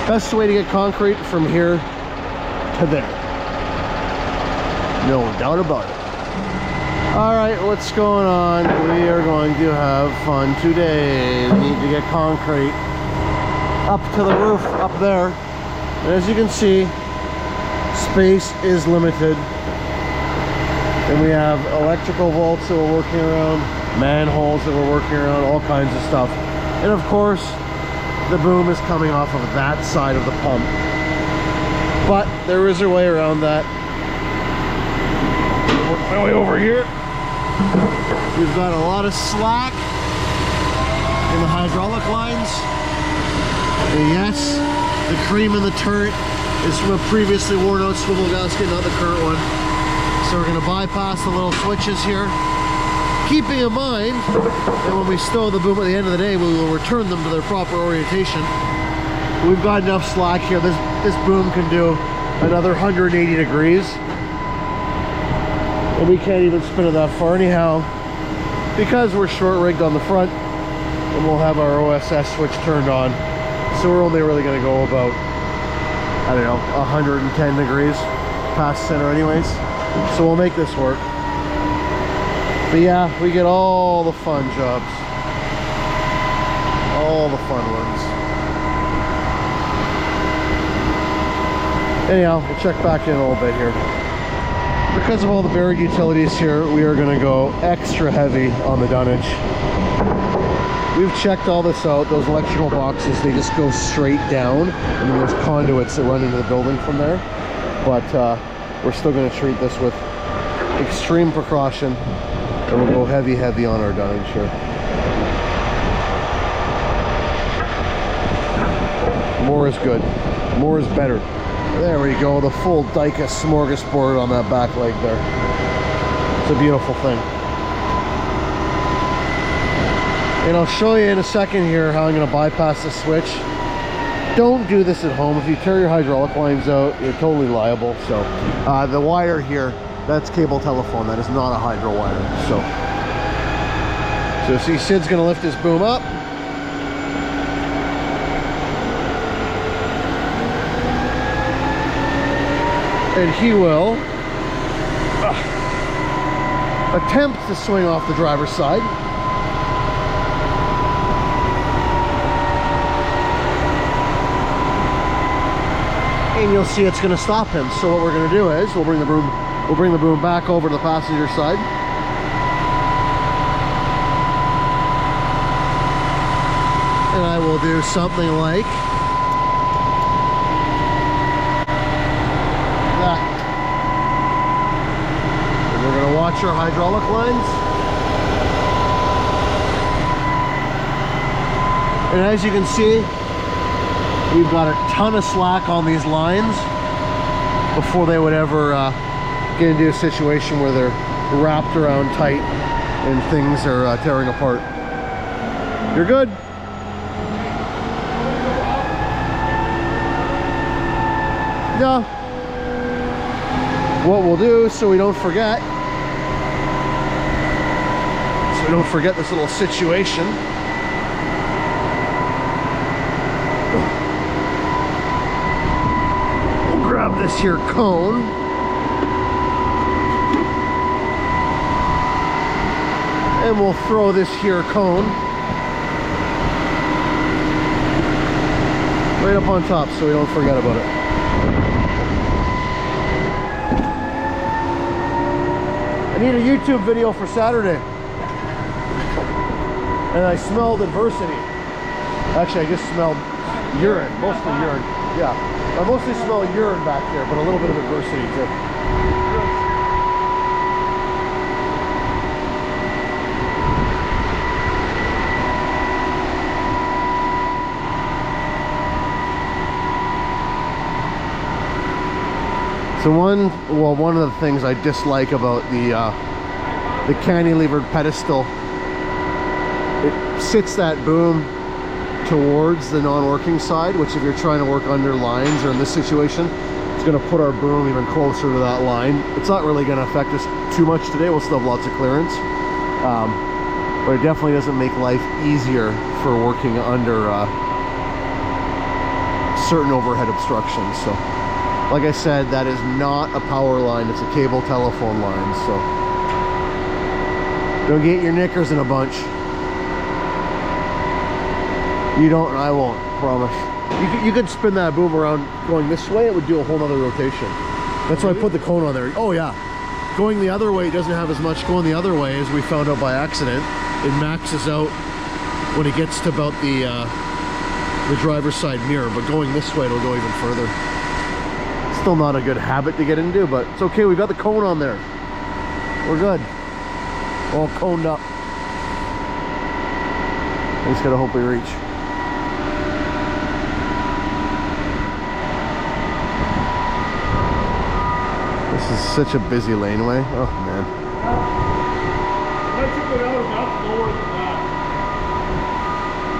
Best way to get concrete from here to there. No doubt about it. All right, what's going on? We are going to have fun today. We need to get concrete up to the roof up there. And as you can see, space is limited. And we have electrical vaults that we're working around, manholes that we're working around, all kinds of stuff. And of course, the boom is coming off of that side of the pump. But there is a way around that. Work my way over here. We've got a lot of slack in the hydraulic lines. And yes, the cream in the turret is from a previously worn out swivel gasket, not the current one. So we're going to bypass the little switches here, keeping in mind that when we stow the boom at the end of the day, we will return them to their proper orientation. We've got enough slack here. This boom can do another 180 degrees. And we can't even spin it that far anyhow, because we're short rigged on the front and we'll have our OSS switch turned on. So we're only really going to go about, I don't know, 110 degrees past center anyways. So we'll make this work. But yeah, we get all the fun jobs. All the fun ones. Anyhow, we'll check back in a little bit here. Because of all the buried utilities here, we are going to go extra heavy on the dunnage. We've checked all this out. Those electrical boxes, they just go straight down. And then there's conduits that run into the building from there. But we're still going to treat this with extreme precaution. And we'll go heavy on our dunnage here. More is good. More is better. There we go, the full Dyka smorgasbord on that back leg there. It's a beautiful thing. And I'll show you in a second here how I'm going to bypass the switch. Don't do this at home. If you tear your hydraulic lines out, you're totally liable. So the wire here, that's cable telephone. That is not a hydro wire. So see, Sid's going to lift his boom up. And he will attempt to swing off the driver's side. And you'll see it's going to stop him. So what we're going to do is we'll bring the boom back over to the passenger side. And I will do something like watch our hydraulic lines. And as you can see, we've got a ton of slack on these lines before they would ever get into a situation where they're wrapped around tight and things are tearing apart. You're good. No. What we'll do, so we don't forget, this little situation. We'll grab this here cone. And we'll throw this here cone right up on top so we don't forget about it. I need a YouTube video for Saturday. And I smelled adversity. Actually, I just smelled urine, mostly urine. Yeah, I mostly smell urine back there, but a little bit of adversity too. So one of the things I dislike about the cantilevered pedestal, it sits that boom towards the non-working side, which if you're trying to work under lines or in this situation, it's going to put our boom even closer to that line. It's not really going to affect us too much today. We'll still have lots of clearance, but it definitely doesn't make life easier for working under certain overhead obstructions. So like I said, that is not a power line, it's a cable telephone line. So don't get your knickers in a bunch. You don't and I won't, promise. You could spin that boom around going this way, it would do a whole nother rotation. That's why I put the cone on there. Oh yeah. Going the other way doesn't have as much going the other way, as we found out by accident. It maxes out when it gets to about the driver's side mirror, but going this way it'll go even further. Still not a good habit to get into, but it's okay. We got the cone on there. We're good. All coned up. I just gotta hope we reach. This is such a busy laneway. Oh man. I took it out enough lower than that.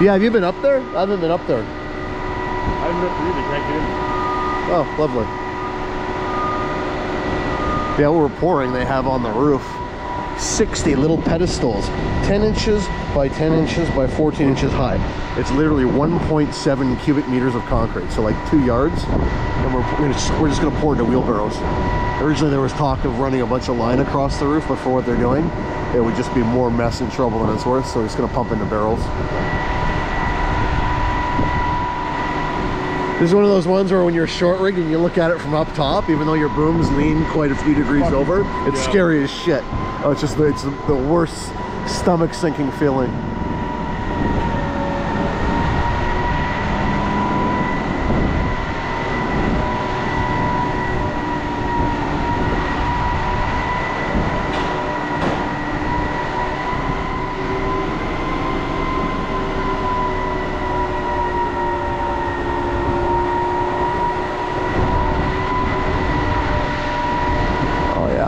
Yeah, have you been up there? I haven't been up there. I haven't been through, they can't get in. Oh, lovely. Yeah, what we're pouring, they have on the roof 60 little pedestals, 10 inches by 10 inches by 14 inches high. It's literally 1.7 cubic meters of concrete, so like 2 yards. And we're just gonna pour into wheelbarrows. Originally there was talk of running a bunch of line across the roof, but for what they're doing, it would just be more mess and trouble than it's worth, so we're just gonna pump into barrels. This is one of those ones where when you're short rigged and you look at it from up top, even though your boom's lean quite a few degrees over, it's scary as shit. Oh, it's just it's the worst stomach sinking feeling.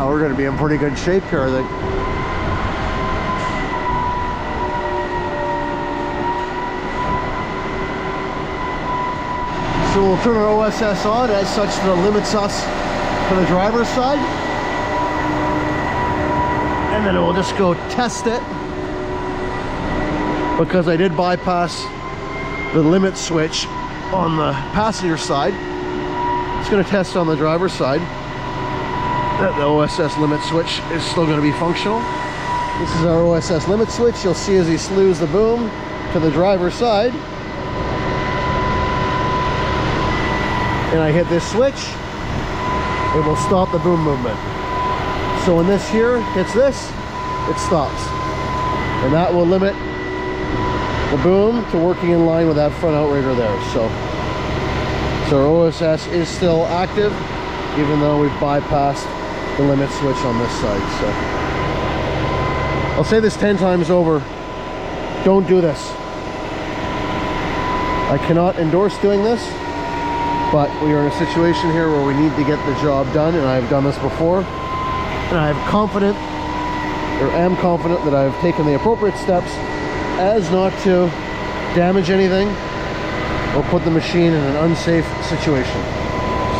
We're going to be in pretty good shape here, I think. So we'll turn our OSS on as such that it limits us to the driver's side. And then we'll just go test it. Because I did bypass the limit switch on the passenger side. It's going to test on the driver's side that the OSS limit switch is still going to be functional. This is our OSS limit switch. You'll see as he slews the boom to the driver's side. And I hit this switch, it will stop the boom movement. So when this here hits this, it stops. And that will limit the boom to working in line with that front outrigger there. So our OSS is still active, even though we've bypassed the limit switch on this side. So I'll say this 10 times over, don't do this. I cannot endorse doing this, but we are in a situation here where we need to get the job done, and I've done this before, and I am confident that I've taken the appropriate steps as not to damage anything or put the machine in an unsafe situation.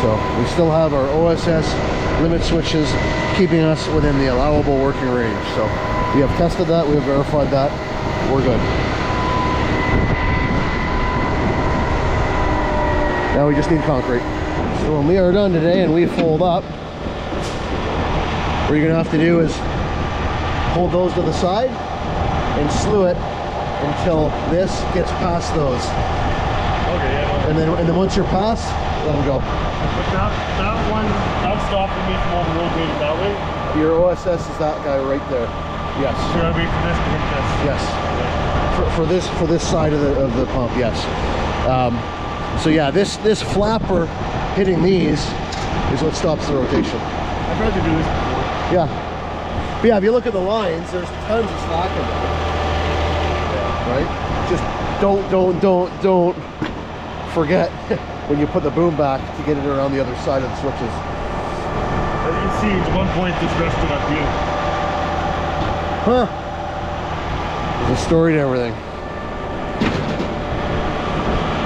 So we still have our OSS limit switches keeping us within the allowable working range. So we have tested that, we have verified that, we're good. Now we just need concrete. So when we are done today and we fold up, what you're gonna have to do is hold those to the side and slew it until this gets past those. Okay, yeah. And then once you're past, let them go. But that one, that's stopping me from over rotating that way. Your OSS is that guy right there. Yes. Should I wait for this to hit this? Yes. For this side of the pump, yes. So yeah, this flapper hitting these is what stops the rotation. I've tried to do this before. Yeah. But yeah, if you look at the lines, there's tons of slack in there. Right? Just don't forget when you put the boom back to get it around the other side of the switches. As you can see, at one point this rested up here. Huh. There's a story to everything.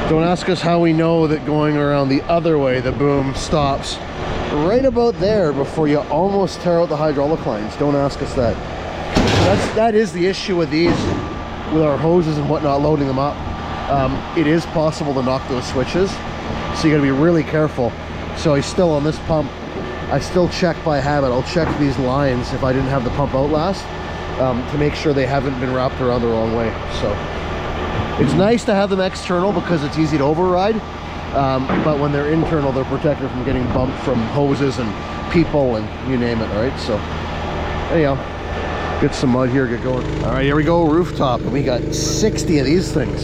Don't ask us how we know that going around the other way the boom stops right about there before you almost tear out the hydraulic lines. Don't ask us that. So that is the issue with these, with our hoses and whatnot, loading them up. It is possible to knock those switches, So you gotta be really careful. So he's still on this pump. I still check by habit. I'll check these lines if I didn't have the pump out last, to make sure they haven't been wrapped around the wrong way. So it's nice to have them external because it's easy to override. But when they're internal, they're protected from getting bumped from hoses and people and you name it, right? So anyhow, get some mud here, get going. All right, here we go, rooftop. And we got 60 of these things.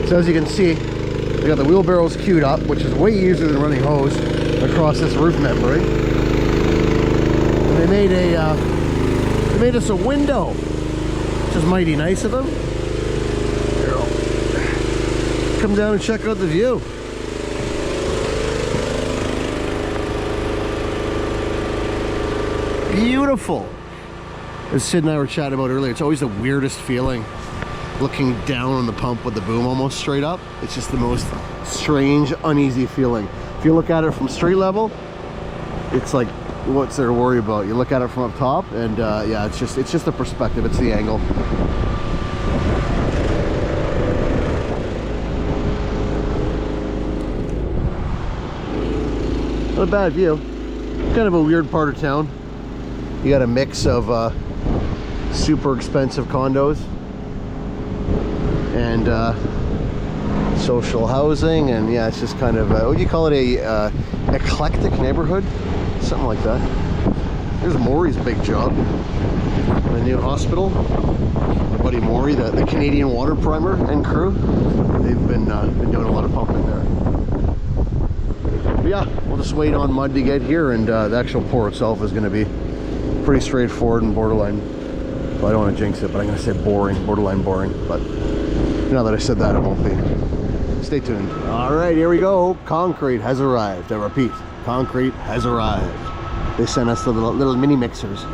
So as you can see, we got the wheelbarrows queued up, which is way easier than running hose across this roof membrane. And they made us a window, which is mighty nice of them. Here, I'll come down and check out the view. Beautiful. As Sid and I were chatting about earlier, it's always the weirdest feeling looking down on the pump with the boom almost straight up. It's just the most strange, uneasy feeling. If you look at it from street level, it's like, what's there to worry about? You look at it from up top, and yeah, it's just the perspective, it's the angle. Not a bad view. Kind of a weird part of town. You got a mix of super expensive condos and social housing, and yeah, it's just kind of what do you call it, a eclectic neighborhood, something like that. There's Maury's big job, the new hospital. My buddy Maury, the Canadian water primer and crew, they've been doing a lot of pumping there. But yeah, we'll just wait on mud to get here, and the actual pour itself is going to be pretty straightforward and borderline, well, I don't want to jinx it, but I'm going to say boring, borderline boring. But now that I said that, it won't be. Stay tuned. All right, here we go. Concrete has arrived. I repeat, concrete has arrived. They sent us the little mini mixers,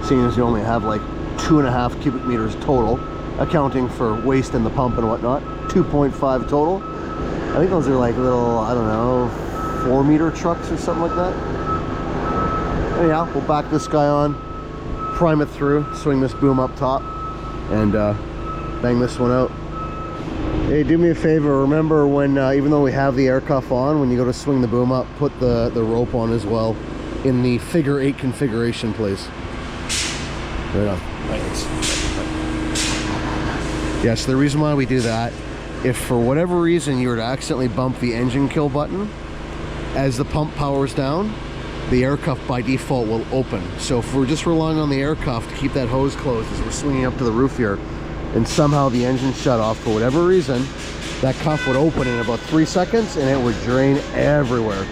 seeing as you only have like 2.5 cubic meters total, accounting for waste in the pump and whatnot. 2.5 total. I think those are like little, I don't know, 4-meter trucks or something like that. Anyhow, we'll back this guy on, prime it through, swing this boom up top, and bang this one out. Hey, do me a favor, remember when, even though we have the air cuff on, when you go to swing the boom up, put the rope on as well in the figure 8 configuration, please. Right on. Yes, the reason why we do that, if for whatever reason you were to accidentally bump the engine kill button, as the pump powers down, the air cuff by default will open. So if we're just relying on the air cuff to keep that hose closed as we're swinging up to the roof here, and somehow the engine shut off for whatever reason, that cuff would open in about 3 seconds and it would drain everywhere.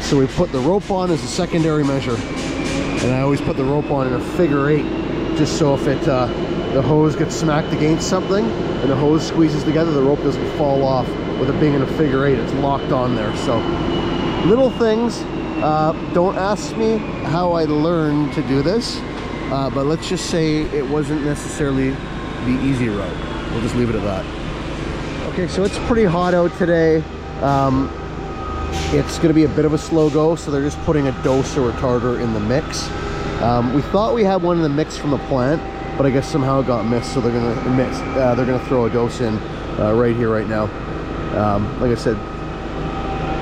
So we put the rope on as a secondary measure, and I always put the rope on in a figure 8, just so if it the hose gets smacked against something and the hose squeezes together, the rope doesn't fall off. With it being in a figure 8, it's locked on there. So little things. Don't ask me how I learned to do this, but let's just say it wasn't necessarily the easy route. We'll just leave it at that. Okay, so it's pretty hot out today. It's going to be a bit of a slow go, so they're just putting a dose or retarder in the mix. We thought we had one in the mix from the plant, but I guess somehow it got missed, so they're going to mix. They're going to throw a dose in right here, right now. Like I said,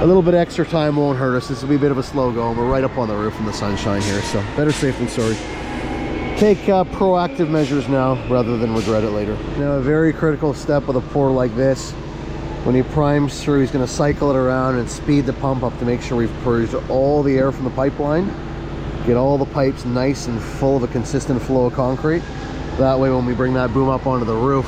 a little bit extra time won't hurt us. This will be a bit of a slow go, and we're right up on the roof in the sunshine here, so better safe than sorry. Take proactive measures now rather than regret it later. Now, a very critical step with a pour like this, when he primes through, he's going to cycle it around and speed the pump up to make sure we've purged all the air from the pipeline, get all the pipes nice and full of a consistent flow of concrete. That way when we bring that boom up onto the roof,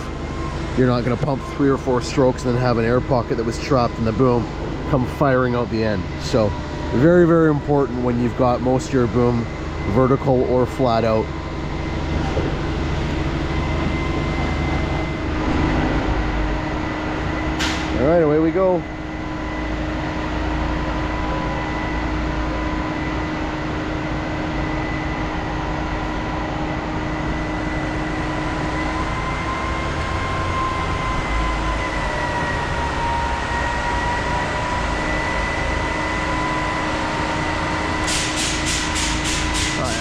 you're not going to pump 3 or 4 strokes and then have an air pocket that was trapped in the boom come firing out the end. So very, very important when you've got most of your boom vertical or flat out. All right, away we go.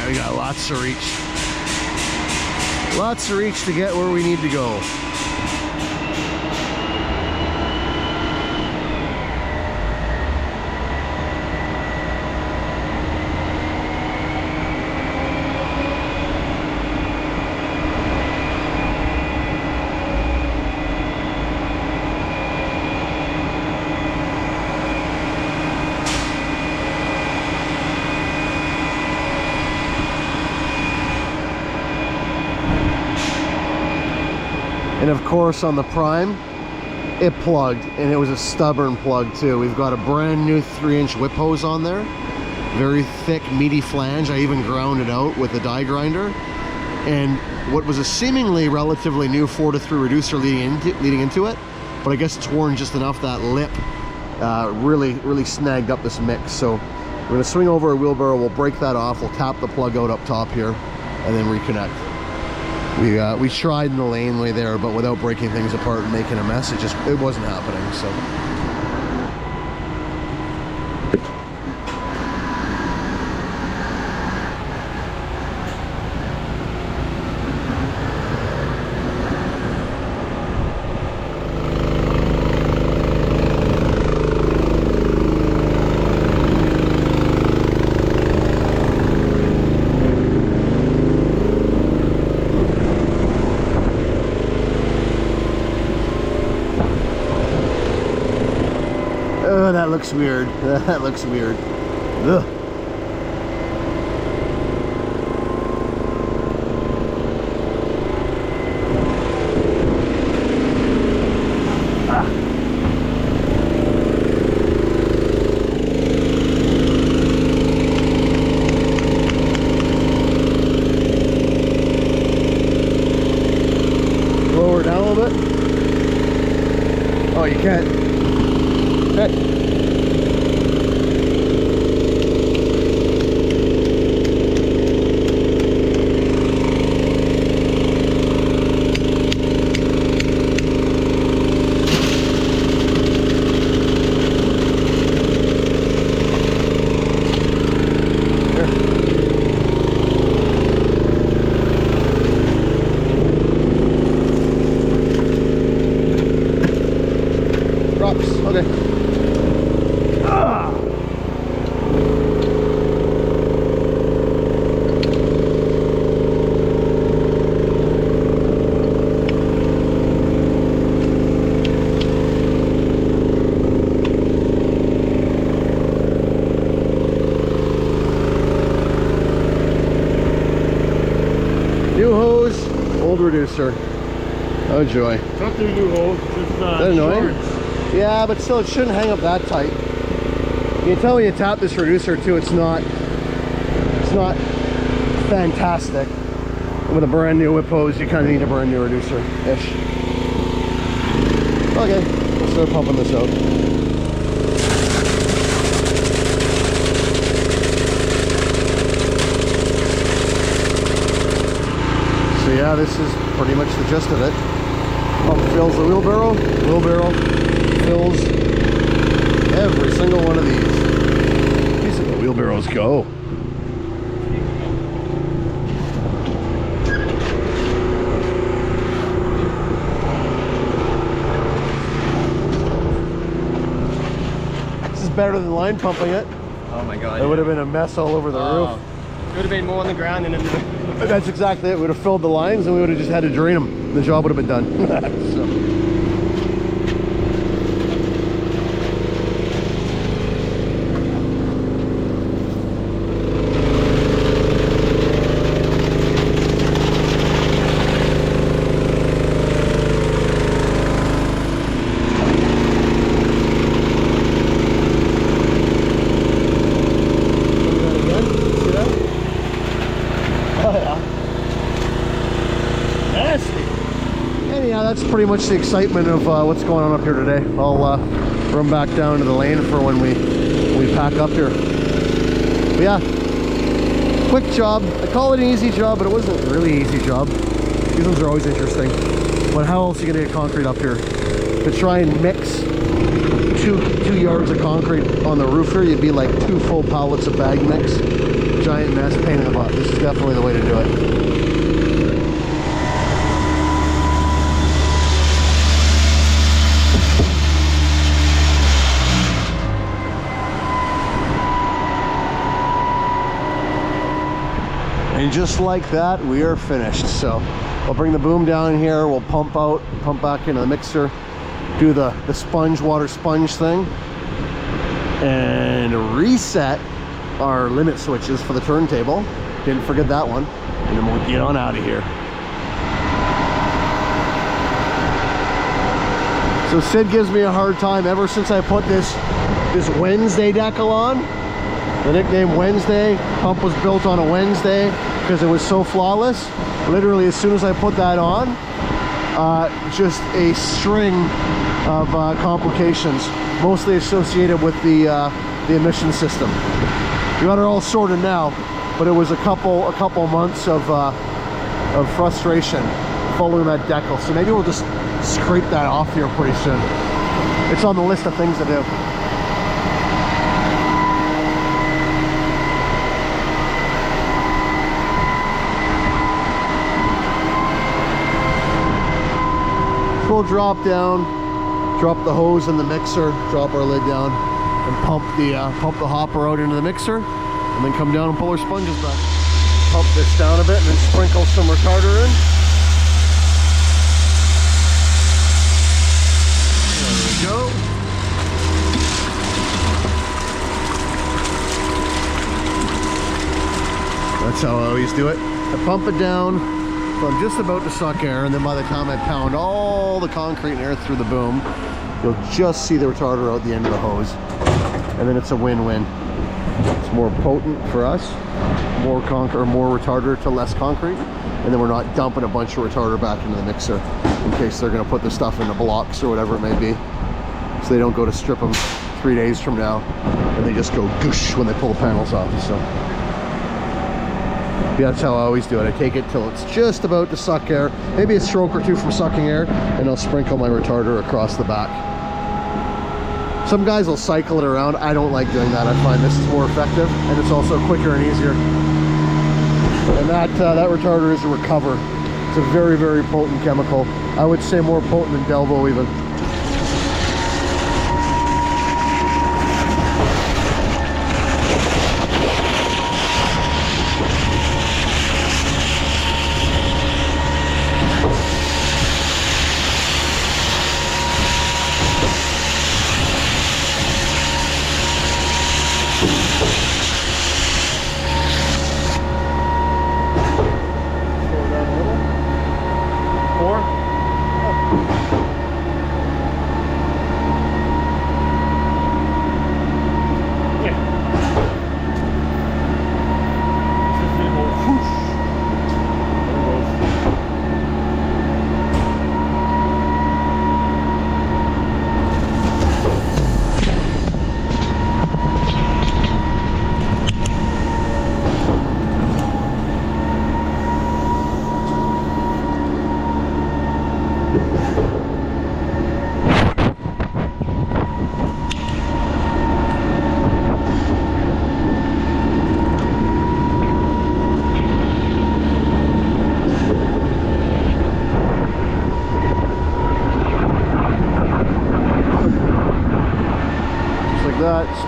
We got lots of reach. Lots of reach to get where we need to go. of course on the Prime, it plugged, and it was a stubborn plug too. We've got a brand new 3-inch whip hose on there. Very thick, meaty flange. I even ground it out with a die grinder. And what was a seemingly relatively new 4-to-3 reducer leading into it, but I guess it's worn just enough that lip really snagged up this mix. So we're gonna swing over a wheelbarrow, we'll break that off, we'll tap the plug out up top here, and then reconnect. We tried in the laneway there, but without breaking things apart and making a mess, it wasn't happening. So that looks weird. That looks weird. Ugh. Lower down a little bit. Oh, you can't. Okay. Okay. New hose, old reducer. Oh joy. Not the new hose, just That's annoying. shorts. Yeah, but still, it shouldn't hang up that tight. You can tell when you tap this reducer too, it's not fantastic. With a brand new whip hose, you kind of need a brand new reducer-ish. Okay, we'll start pumping this out. So yeah, this is pretty much the gist of it. Pump fills the wheelbarrow, fills every single one of these. These are the wheelbarrows go. This is better than line pumping it. Oh my god. It would have been a mess all over the roof. It would have been more on the ground than in the... That's exactly it. We would have filled the lines and we would have just had to drain them. The job would have been done. So. That's pretty much the excitement of what's going on up here today. I'll run back down to the lane for when we pack up here. But yeah, quick job. I call it an easy job, but it wasn't really an easy job. These ones are always interesting. But how else are you gonna get concrete up here? To try and mix two yards of concrete on the roof here, you'd be like 2 full pallets of bag mix. Giant mess, pain in the butt. This is definitely the way to do it. And just like that, we are finished. So I'll bring the boom down here, we'll pump out, pump back into the mixer, do the sponge, water sponge thing, and reset our limit switches for the turntable. Didn't forget that one. And then we'll get on out of here. So Sid gives me a hard time ever since I put this Wednesday decal on. The nickname Wednesday, pump was built on a Wednesday because it was so flawless. Literally as soon as I put that on, just a string of complications, mostly associated with the emission system. We got it all sorted now, but it was a couple months of frustration following that decal. So maybe we'll just scrape that off here pretty soon. It's on the list of things to do. So we'll drop down, drop the hose in the mixer, drop our lid down, and pump the hopper out into the mixer, and then come down and pull our sponges back. Pump this down a bit and then sprinkle some retarder in. Go. That's how I always do it. I pump it down so I'm just about to suck air, and then by the time I pound all the concrete and air through the boom, you'll just see the retarder out the end of the hose, and then it's a win-win. It's more potent for us, more retarder to less concrete, and then we're not dumping a bunch of retarder back into the mixer in case they're going to put the stuff into blocks or whatever it may be. So they don't go to strip them 3 days from now and they just go goosh when they pull the panels off. So yeah, that's how I always do it. I take it till it's just about to suck air, maybe a stroke or two from sucking air, and I'll sprinkle my retarder across the back. Some guys will cycle it around. I don't like doing that. I find this is more effective, and it's also quicker and easier. And that retarder is a Recover. It's a very, very potent chemical. I would say more potent than Delvo even.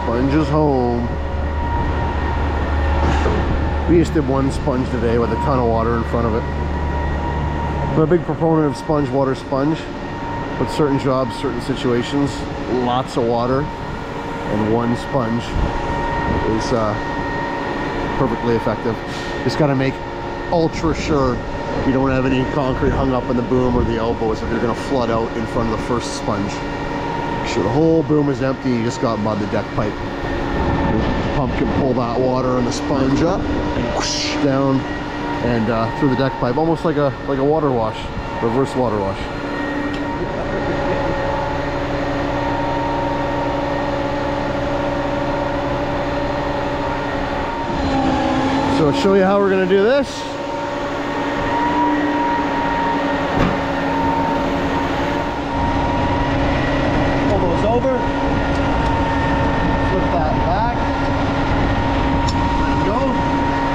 Sponge is home. We just did one sponge today with a ton of water in front of it. I'm a big proponent of sponge, water, sponge. With certain jobs, certain situations, lots of water and one sponge is perfectly effective. Just got to make ultra sure you don't have any concrete hung up in the boom or the elbows if you're going to flood out in front of the first sponge. So the whole boom is empty, you just got mud the deck pipe. The pump can pull that water and the sponge up and whoosh down and through the deck pipe, almost like a water wash, reverse water wash. So I'll show you how we're going to do this. Over, flip that back, let it go,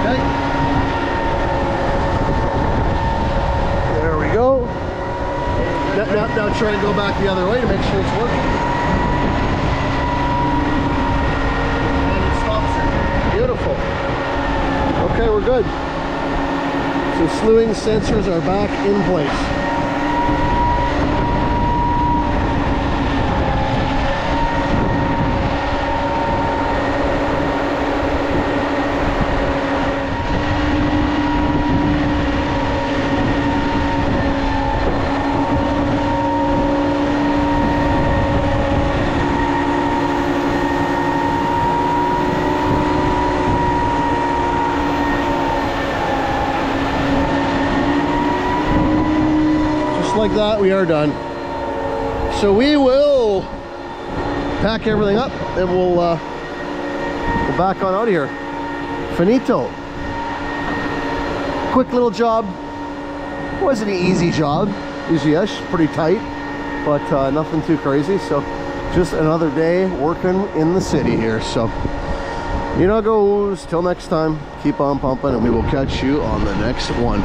okay, there we go. Now try and go back the other way to make sure it's working, and it stops it, beautiful. Okay, we're good. So slewing sensors are back in place. like that, we are done. So we will pack everything up and we'll go back on out of here. Finito. Quick little job. Wasn't an easy job. Easy-ish, pretty tight, but nothing too crazy. So just another day working in the city here. So you know how it goes. Till next time, keep on pumping and we will catch you on the next one.